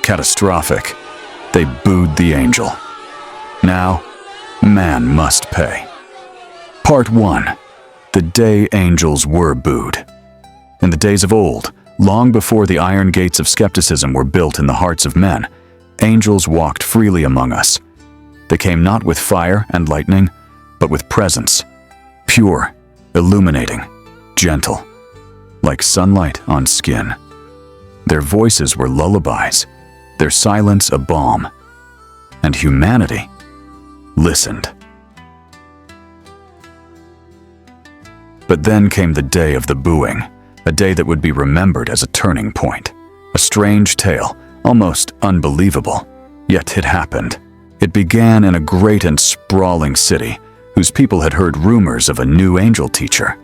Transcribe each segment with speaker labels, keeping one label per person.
Speaker 1: catastrophic. They booed the angel. Now, man must pay. Part 1. The day angels were booed. In the days of old, long before the iron gates of skepticism were built in the hearts of men, angels walked freely among us. They came not with fire and lightning, but with presence, pure, illuminating, gentle, like sunlight on skin. Their voices were lullabies, their silence a balm, and humanity listened. But then came the day of the booing, a day that would be remembered as a turning point. A strange tale, almost unbelievable, yet it happened. It began in a great and sprawling city, whose people had heard rumors of a new angel teacher.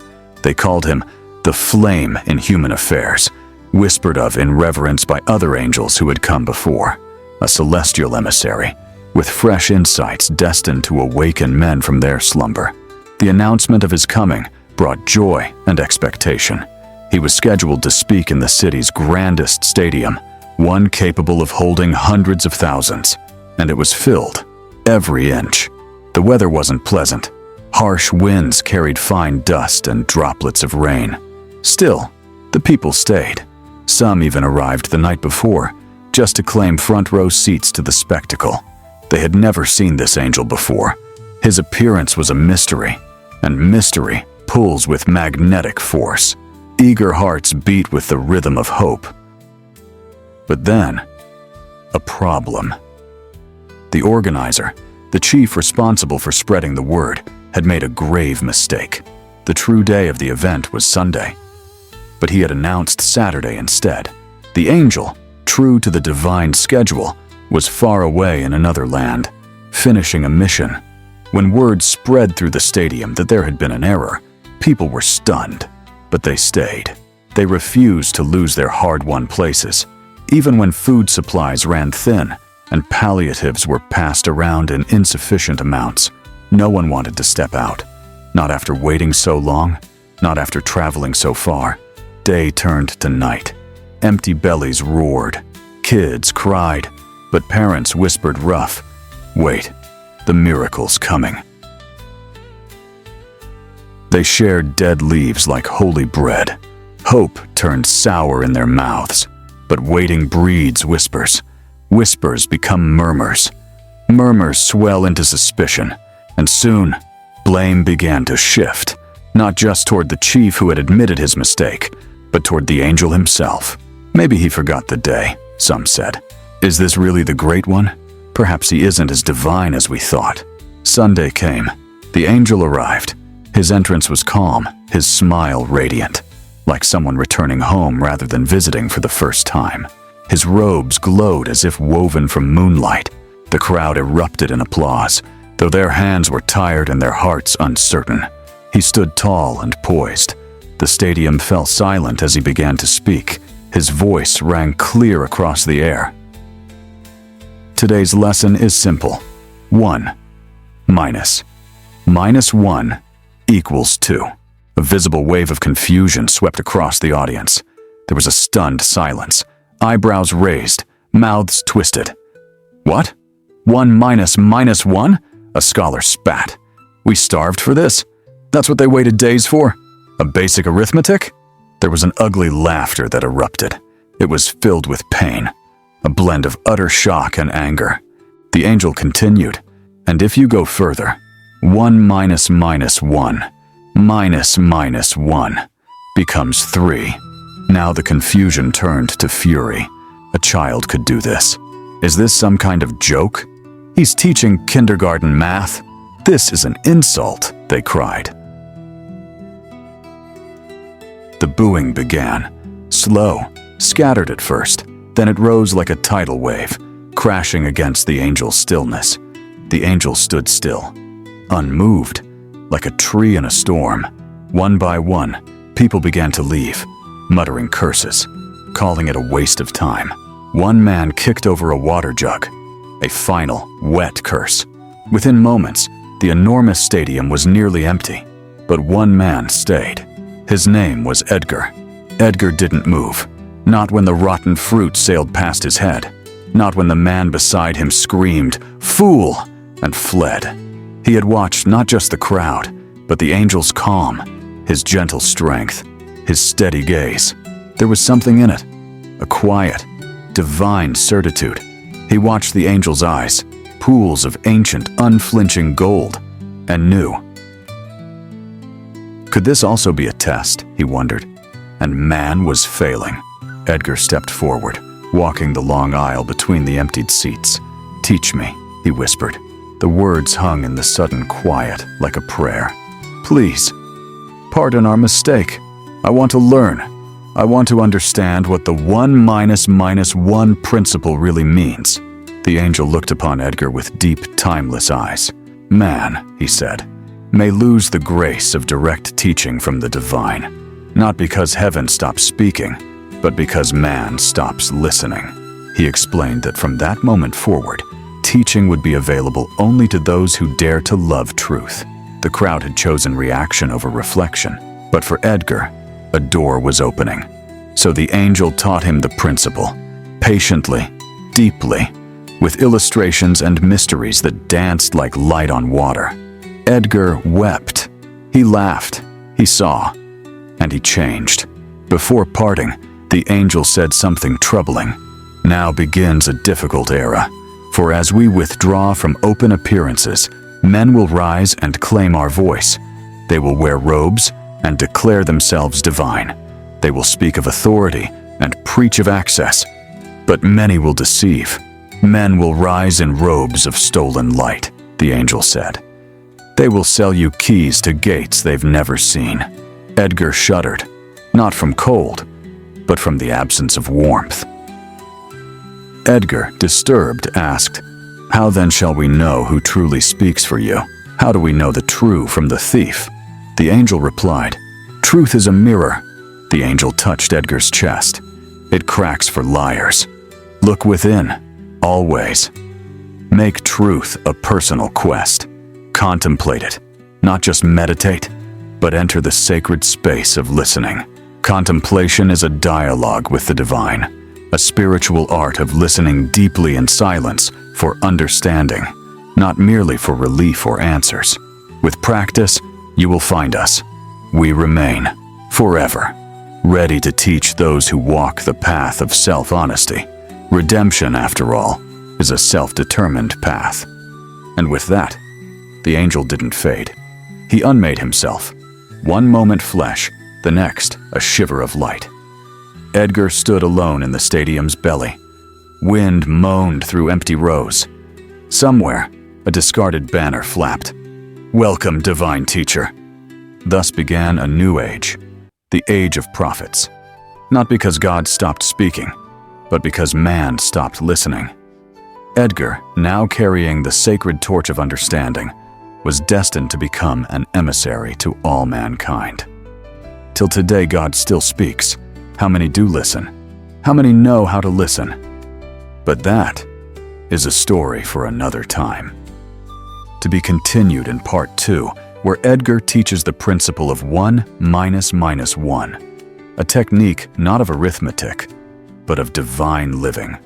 Speaker 1: They called him the Flame in human affairs, whispered of in reverence by other angels who had come before, a celestial emissary, with fresh insights destined to awaken men from their slumber. The announcement of his coming brought joy and expectation. He was scheduled to speak in the city's grandest stadium, one capable of holding hundreds of thousands, and it was filled, every inch. The weather wasn't pleasant. Harsh winds carried fine dust and droplets of rain. Still, the people stayed. Some even arrived the night before, just to claim front row seats to the spectacle. They had never seen this angel before. His appearance was a mystery, and mystery pulls with magnetic force. Eager hearts beat with the rhythm of hope. But then, a problem. The organizer, the chief responsible for spreading the word, had made a grave mistake. The true day of the event was Sunday, but he had announced Saturday instead. The angel, true to the divine schedule, was far away in another land, finishing a mission. When word spread through the stadium that there had been an error, people were stunned, but they stayed. They refused to lose their hard-won places. Even when food supplies ran thin and palliatives were passed around in insufficient amounts, no one wanted to step out. Not after waiting so long, not after traveling so far. Day turned to night. Empty bellies roared. Kids cried, but parents whispered rough, "Wait, the miracle's coming." They shared dead leaves like holy bread. Hope turned sour in their mouths, but waiting breeds whispers. Whispers become murmurs. Murmurs swell into suspicion, and soon, blame began to shift, not just toward the chief who had admitted his mistake, but toward the angel himself. Maybe he forgot the day, some said. Is this really the Great One? Perhaps he isn't as divine as we thought. Sunday came. The angel arrived. His entrance was calm, his smile radiant, like someone returning home rather than visiting for the first time. His robes glowed as if woven from moonlight. The crowd erupted in applause, though their hands were tired and their hearts uncertain. He stood tall and poised. The stadium fell silent as he began to speak. His voice rang clear across the air. Today's lesson is simple. 1 minus 1 equals 2. A visible wave of confusion swept across the audience. There was a stunned silence. Eyebrows raised, mouths twisted. What? 1 minus 1? A scholar spat. We starved for this? That's what they waited days for? A basic arithmetic? There was an ugly laughter that erupted. It was filled with pain, a blend of utter shock and anger. The angel continued, and if you go further, 1 minus 1 minus 1 becomes 3. Now the confusion turned to fury. A child could do this. Is this some kind of joke? He's teaching kindergarten math. This is an insult, they cried. The booing began. Slow, scattered at first, then it rose like a tidal wave, crashing against the angel's stillness. The angel stood still, unmoved, like a tree in a storm. One by one, people began to leave, muttering curses, calling it a waste of time. One man kicked over a water jug, a final, wet curse. Within moments, the enormous stadium was nearly empty, but one man stayed. His name was Edgar. Edgar didn't move, not when the rotten fruit sailed past his head. Not when the man beside him screamed, "Fool!" and fled. He had watched not just the crowd, but the angel's calm, his gentle strength, his steady gaze. There was something in it, a quiet, divine certitude. He watched the angel's eyes, pools of ancient, unflinching gold, and knew. Could this also be a test, he wondered, and man was failing. Edgar stepped forward, walking the long aisle between the emptied seats. "Teach me," he whispered. The words hung in the sudden quiet like a prayer. "Please, pardon our mistake. I want to learn. I want to understand what the 1 - 1 principle really means." The angel looked upon Edgar with deep, timeless eyes. "Man," he said, "may lose the grace of direct teaching from the divine, not because heaven stops speaking, but because man stops listening." He explained that from that moment forward, teaching would be available only to those who dare to love truth. The crowd had chosen reaction over reflection, but for Edgar, a door was opening. So the angel taught him the principle, patiently, deeply, with illustrations and mysteries that danced like light on water. Edgar wept. He laughed. He saw. And he changed. Before parting, the angel said something troubling. "Now begins a difficult era, for as we withdraw from open appearances, men will rise and claim our voice. They will wear robes and declare themselves divine. They will speak of authority and preach of access, but many will deceive. Men will rise in robes of stolen light," the angel said. "They will sell you keys to gates they've never seen." Edgar shuddered, not from cold, but from the absence of warmth. Edgar, disturbed, asked, "How then shall we know who truly speaks for you? How do we know the true from the thief?" The angel replied, "Truth is a mirror." The angel touched Edgar's chest. "It cracks for liars. Look within, always. Make truth a personal quest. Contemplate it, not just meditate, but enter the sacred space of listening. Contemplation is a dialogue with the divine, a spiritual art of listening deeply in silence for understanding, not merely for relief or answers. With practice, you will find us. We remain, forever, ready to teach those who walk the path of self-honesty. Redemption, after all, is a self-determined path." And with that, the angel didn't fade. He unmade himself. One moment flesh, the next a shiver of light. Edgar stood alone in the stadium's belly. Wind moaned through empty rows. Somewhere, a discarded banner flapped. "Welcome, divine teacher." Thus began a new age, the age of prophets. Not because God stopped speaking, but because man stopped listening. Edgar, now carrying the sacred torch of understanding, was destined to become an emissary to all mankind. Till today, God still speaks. How many do listen? How many know how to listen? But that is a story for another time. To be continued in part 2, where Edgar teaches the principle of 1 - 1, a technique not of arithmetic, but of divine living.